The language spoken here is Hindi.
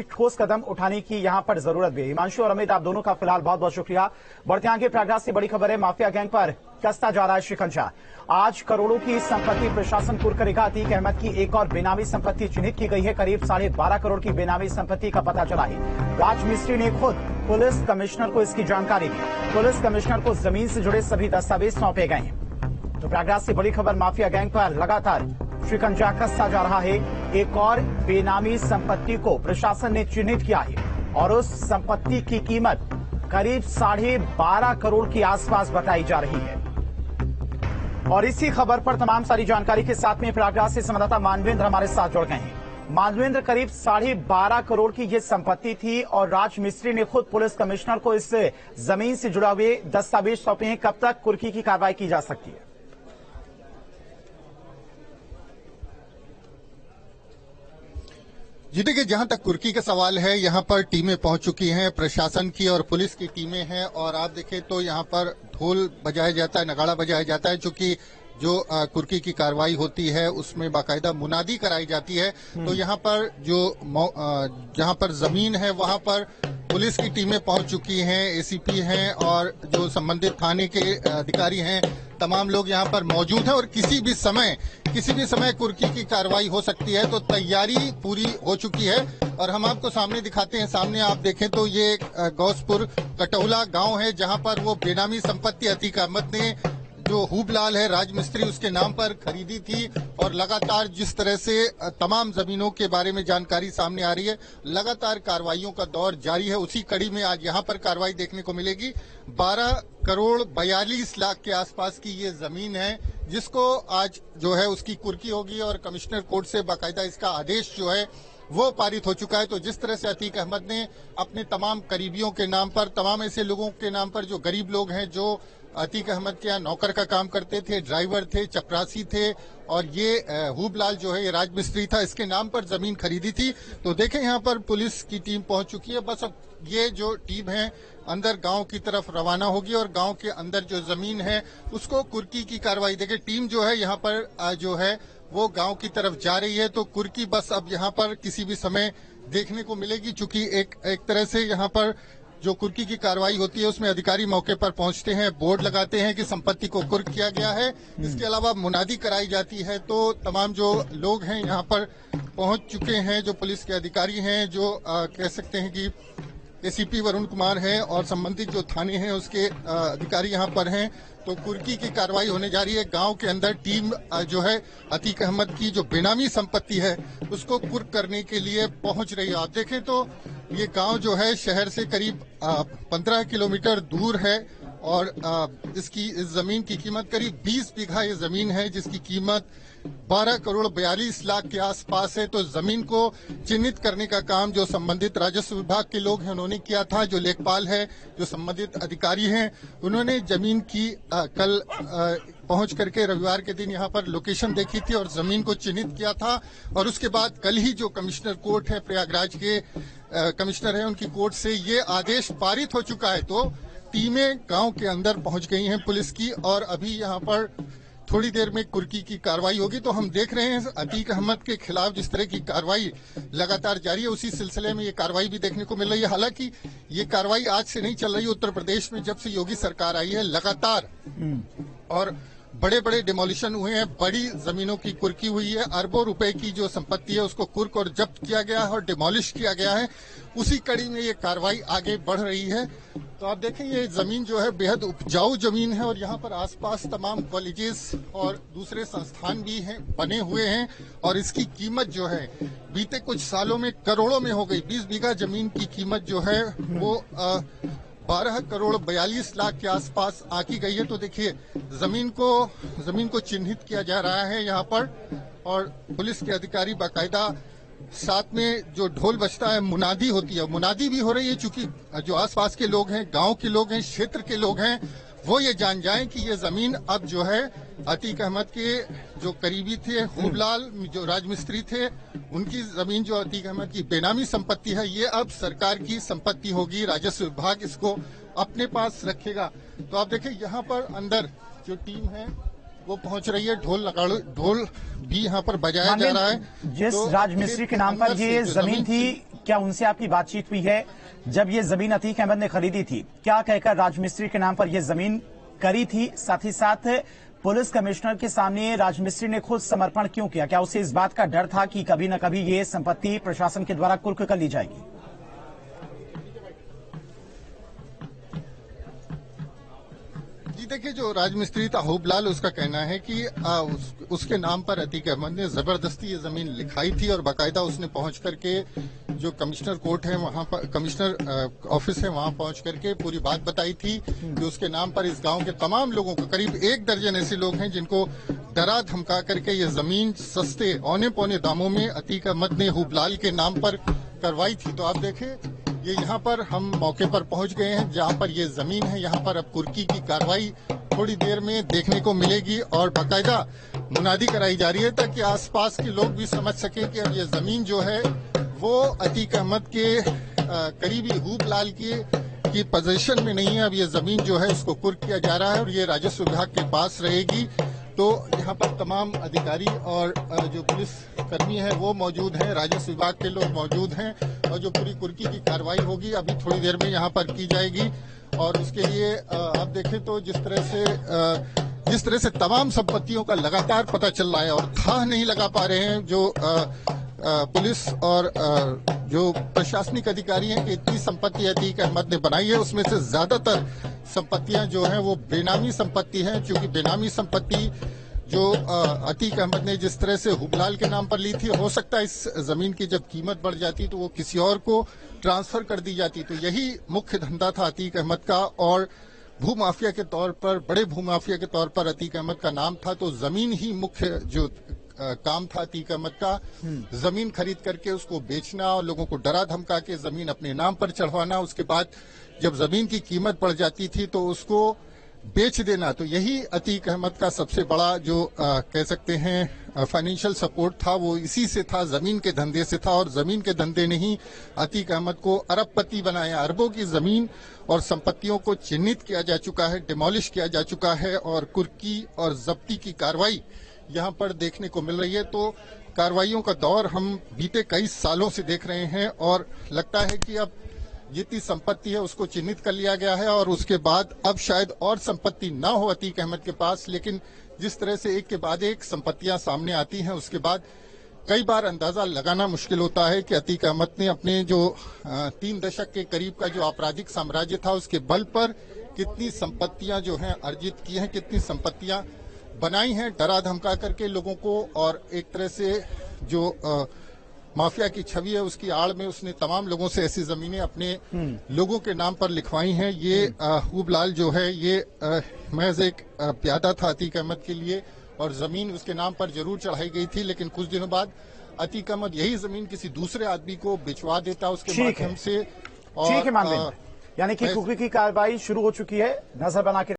ठोस कदम उठाने की यहां पर जरूरत भी है। हिमांशु और अमित, आप दोनों का फिलहाल बहुत बहुत शुक्रिया। बढ़ते आगे प्रयागराज से बड़ी खबर है, माफिया गैंग पर कसता जा रहा है शिकंजा। आज करोड़ों की संपत्ति प्रशासन कुर्क करेगा। अतीक अहमद की एक और बेनामी संपत्ति चिन्हित की गई है। करीब 12.5 करोड़ की बेनामी संपत्ति का पता चला है। राज मिस्त्री ने खुद पुलिस कमिश्नर को इसकी जानकारी दी। पुलिस कमिश्नर को जमीन से जुड़े सभी दस्तावेज सौंपे गए हैं। तो प्रयागराज से बड़ी खबर, माफिया गैंग पर लगातार शिकंजा कसता जा रहा है। एक और बेनामी संपत्ति को प्रशासन ने चिन्हित किया है और उस संपत्ति की कीमत करीब 12.5 करोड़ के आसपास बताई जा रही है। और इसी खबर पर तमाम सारी जानकारी के साथ में प्रयागराज से संवाददाता मानवेंद्र हमारे साथ जुड़ गए हैं। मानवेंद्र, करीब 12.5 करोड़ की यह संपत्ति थी और राज मिस्त्री ने खुद पुलिस कमिश्नर को इस जमीन से जुड़ा हुए दस्तावेज सौंपे हैं। कब तक कुर्की की कार्रवाई की जा सकती है? जी देखिए, जहां तक कुर्की का सवाल है, यहां पर टीमें पहुंच चुकी हैं, प्रशासन की और पुलिस की टीमें हैं। और आप देखें तो यहां पर ढोल बजाया जाता है, नगाड़ा बजाया जाता है, क्योंकि जो कुर्की की कार्रवाई होती है उसमें बाकायदा मुनादी कराई जाती है। तो यहां पर जहां पर जमीन है वहां पर पुलिस की टीमें पहुंच चुकी हैं, एसीपी हैं और जो संबंधित थाने के अधिकारी हैं, तमाम लोग यहां पर मौजूद हैं। और किसी भी समय कुर्की की कार्रवाई हो सकती है, तो तैयारी पूरी हो चुकी है। और हम आपको सामने दिखाते हैं। सामने आप देखें तो ये गौसपुर कटौला गांव है, जहां पर वो बेनामी संपत्ति अतीक अहमद ने जो हूबलाल है राज मिस्त्री उसके नाम पर खरीदी थी। और लगातार जिस तरह से तमाम जमीनों के बारे में जानकारी सामने आ रही है, लगातार कार्रवाइयों का दौर जारी है। उसी कड़ी में आज यहां पर कार्रवाई देखने को मिलेगी। 12 करोड़ 42 लाख के आसपास की ये जमीन है, जिसको आज जो है उसकी कुर्की होगी और कमिश्नर कोर्ट से बाकायदा इसका आदेश जो है वो पारित हो चुका है। तो जिस तरह से अतीक अहमद ने अपने तमाम करीबियों के नाम पर, तमाम ऐसे लोगों के नाम पर जो गरीब लोग हैं, जो अतीक अहमद के यहाँ नौकर का काम करते थे, ड्राइवर थे, चपरासी थे, और ये हूबलाल जो है ये राज मिस्त्री था, इसके नाम पर जमीन खरीदी थी। तो देखें यहाँ पर पुलिस की टीम पहुंच चुकी है। बस अब ये जो टीम है अंदर गांव की तरफ रवाना होगी और गांव के अंदर जो जमीन है उसको कुर्की की कार्रवाई देखें। टीम जो है यहाँ पर जो है वो गांव की तरफ जा रही है। तो कुर्की बस अब यहाँ पर किसी भी समय देखने को मिलेगी, चूंकि एक तरह से यहाँ पर जो कुर्की की कार्रवाई होती है उसमें अधिकारी मौके पर पहुंचते हैं, बोर्ड लगाते हैं कि संपत्ति को कुर्क किया गया है। इसके अलावा मुनादी कराई जाती है। तो तमाम जो लोग हैं यहाँ पर पहुंच चुके हैं, जो पुलिस के अधिकारी हैं, जो कह सकते हैं कि एसीपी वरुण कुमार है और संबंधित जो थाने हैं उसके अधिकारी यहाँ पर हैं। तो कुर्की की कार्रवाई होने जा रही है। गांव के अंदर टीम जो है अतीक अहमद की जो बेनामी संपत्ति है उसको कुर्क करने के लिए पहुंच रही है। आप देखें तो ये गांव जो है शहर से करीब 15 किलोमीटर दूर है और इस जमीन की कीमत करीब 20 बीघा ये जमीन है, जिसकी कीमत 12 करोड़ 42 लाख के आसपास है। तो जमीन को चिन्हित करने का काम जो संबंधित राजस्व विभाग के लोग हैं उन्होंने किया था। जो लेखपाल है, जो संबंधित अधिकारी हैं, उन्होंने जमीन की कल पहुंच करके रविवार के दिन यहाँ पर लोकेशन देखी थी और जमीन को चिन्हित किया था। और उसके बाद कल ही जो कमिश्नर कोर्ट है, प्रयागराज के कमिश्नर है, उनकी कोर्ट से ये आदेश पारित हो चुका है। तो टीमें गांव के अंदर पहुंच गई हैं पुलिस की और अभी यहाँ पर थोड़ी देर में कुर्की की कार्रवाई होगी। तो हम देख रहे हैं अतीक अहमद के खिलाफ जिस तरह की कार्रवाई लगातार जारी है, उसी सिलसिले में ये कार्रवाई भी देखने को मिल रही है। हालांकि ये कार्रवाई आज से नहीं चल रही है। उत्तर प्रदेश में जब से योगी सरकार आई है लगातार और बड़े बड़े डिमोलिशन हुए हैं, बड़ी जमीनों की कुर्की हुई है, अरबों रुपए की जो संपत्ति है उसको कुर्क और जब्त किया गया है और डिमोलिश किया गया है। उसी कड़ी में ये कार्रवाई आगे बढ़ रही है। तो आप देखें ये जमीन जो है बेहद उपजाऊ जमीन है और यहाँ पर आसपास तमाम कॉलेजेस और दूसरे संस्थान भी हैं, बने हुए हैं। और इसकी कीमत जो है बीते कुछ सालों में करोड़ों में हो गई। 20 बीघा जमीन की कीमत जो है वो 12 करोड़ 42 लाख के आसपास आकी गई है। तो देखिए जमीन को चिन्हित किया जा रहा है यहाँ पर और पुलिस के अधिकारी बाकायदा, साथ में जो ढोल बजता है, मुनादी होती है, मुनादी भी हो रही है, चूंकि जो आसपास के लोग हैं, गांव के लोग हैं, क्षेत्र के लोग हैं, वो ये जान जाएं कि ये जमीन अब जो है अतीक अहमद के जो करीबी थे, हूबलाल जो राजमिस्त्री थे, उनकी जमीन जो अतीक अहमद की बेनामी संपत्ति है, ये अब सरकार की संपत्ति होगी। राजस्व विभाग इसको अपने पास रखेगा। तो आप देखिए यहाँ पर अंदर जो टीम है वो पहुंच रही है। ढोल भी यहाँ पर बजाया जा रहा है। जिस राजमिस्त्री के नाम पर ये जमीन थी, क्या उनसे आपकी बातचीत हुई है? जब ये जमीन अतीक अहमद ने खरीदी थी, क्या कहकर राजमिस्त्री के नाम पर ये जमीन करी थी? साथ ही साथ पुलिस कमिश्नर के सामने राजमिस्त्री ने खुद समर्पण क्यों किया? क्या उसे इस बात का डर था कि कभी न कभी ये संपत्ति प्रशासन के द्वारा कुर्क कर ली जाएगी? जी देखिए, जो राजमिस्त्री था हुबलाल, उसका कहना है कि उसके नाम पर अतीक अहमद ने जबरदस्ती ये जमीन लिखाई थी और बाकायदा उसने पहुंच करके जो कमिश्नर कोर्ट है वहां पर, कमिश्नर ऑफिस है वहां पहुंच करके पूरी बात बताई थी कि उसके नाम पर इस गांव के तमाम लोगों को, करीब 1 दर्जन ऐसे लोग हैं जिनको डरा धमका करके ये जमीन सस्ते औने पौने दामों में अतीक अहमद ने हुबलाल के नाम पर करवाई थी। तो आप देखें, ये यहाँ पर हम मौके पर पहुंच गए हैं जहाँ पर ये जमीन है। यहाँ पर अब कुर्की की कार्रवाई थोड़ी देर में देखने को मिलेगी और बाकायदा मुनादी कराई जा रही है ताकि आसपास के लोग भी समझ सकें कि अब ये जमीन जो है वो अतीक अहमद के करीबी हुबलाल की पोजीशन में नहीं है। अब ये जमीन जो है उसको कुर्क किया जा रहा है और ये राजस्व विभाग के पास रहेगी। तो यहाँ पर तमाम अधिकारी और जो पुलिस कर्मी है वो मौजूद हैं, राजस्व विभाग के लोग मौजूद हैं और जो पूरी कुर्की की कार्रवाई होगी अभी थोड़ी देर में यहाँ पर की जाएगी। और उसके लिए आप देखें तो जिस तरह से तमाम संपत्तियों का लगातार पता चल रहा है और था नहीं लगा पा रहे हैं जो पुलिस और जो प्रशासनिक अधिकारी हैं कि इतनी संपत्ति अतीक अहमद ने बनाई है, उसमें से ज्यादातर संपत्तियां जो हैं वो बेनामी संपत्ति हैं। क्योंकि बेनामी संपत्ति जो अतीक अहमद ने जिस तरह से हुबलाल के नाम पर ली थी, हो सकता है इस जमीन की जब कीमत बढ़ जाती तो वो किसी और को ट्रांसफर कर दी जाती। तो यही मुख्य धंधा था अतीक अहमद का और भूमाफिया के तौर पर, बड़े भूमाफिया के तौर पर अतीक अहमद का नाम था। तो जमीन ही मुख्य जो काम था अतीक अहमद का, जमीन खरीद करके उसको बेचना और लोगों को डरा धमका के जमीन अपने नाम पर चढ़वाना, उसके बाद जब जमीन की कीमत बढ़ जाती थी तो उसको बेच देना। तो यही अतीक अहमद का सबसे बड़ा जो कह सकते हैं फाइनेंशियल सपोर्ट था, वो इसी से था, जमीन के धंधे से था। और जमीन के धंधे ने ही अतीक अहमद को अरबपति बनाया। अरबों की जमीन और संपत्तियों को चिन्हित किया जा चुका है, डिमोलिश किया जा चुका है और कुर्की और जब्ती की कार्रवाई यहाँ पर देखने को मिल रही है। तो कार्रवाइयों का दौर हम बीते कई सालों से देख रहे हैं और लगता है कि अब जितनी संपत्ति है उसको चिन्हित कर लिया गया है और उसके बाद अब शायद और संपत्ति ना हो अतीक अहमद के पास। लेकिन जिस तरह से एक के बाद एक संपत्तियां सामने आती हैं, उसके बाद कई बार अंदाजा लगाना मुश्किल होता है कि अतीक अहमद ने अपने जो 3 दशक के करीब का जो आपराधिक साम्राज्य था उसके बल पर कितनी संपत्तियां जो हैं अर्जित की हैं, कितनी संपत्तियां बनाई हैं डरा धमका करके लोगों को। और एक तरह से जो माफिया की छवि है उसकी आड़ में उसने तमाम लोगों से ऐसी जमीनें अपने लोगों के नाम पर लिखवाई हैं। ये हुबलाल जो है ये महज एक प्यादा था अतीक अहमद के लिए और जमीन उसके नाम पर जरूर चढ़ाई गई थी। लेकिन कुछ दिनों बाद अतीक अहमद यही जमीन किसी दूसरे आदमी को बिचवा देता उसके माध्यम से। ठीक है, मान लें यानी कि कुर्की की कार्रवाई शुरू हो चुकी है, नजर बना के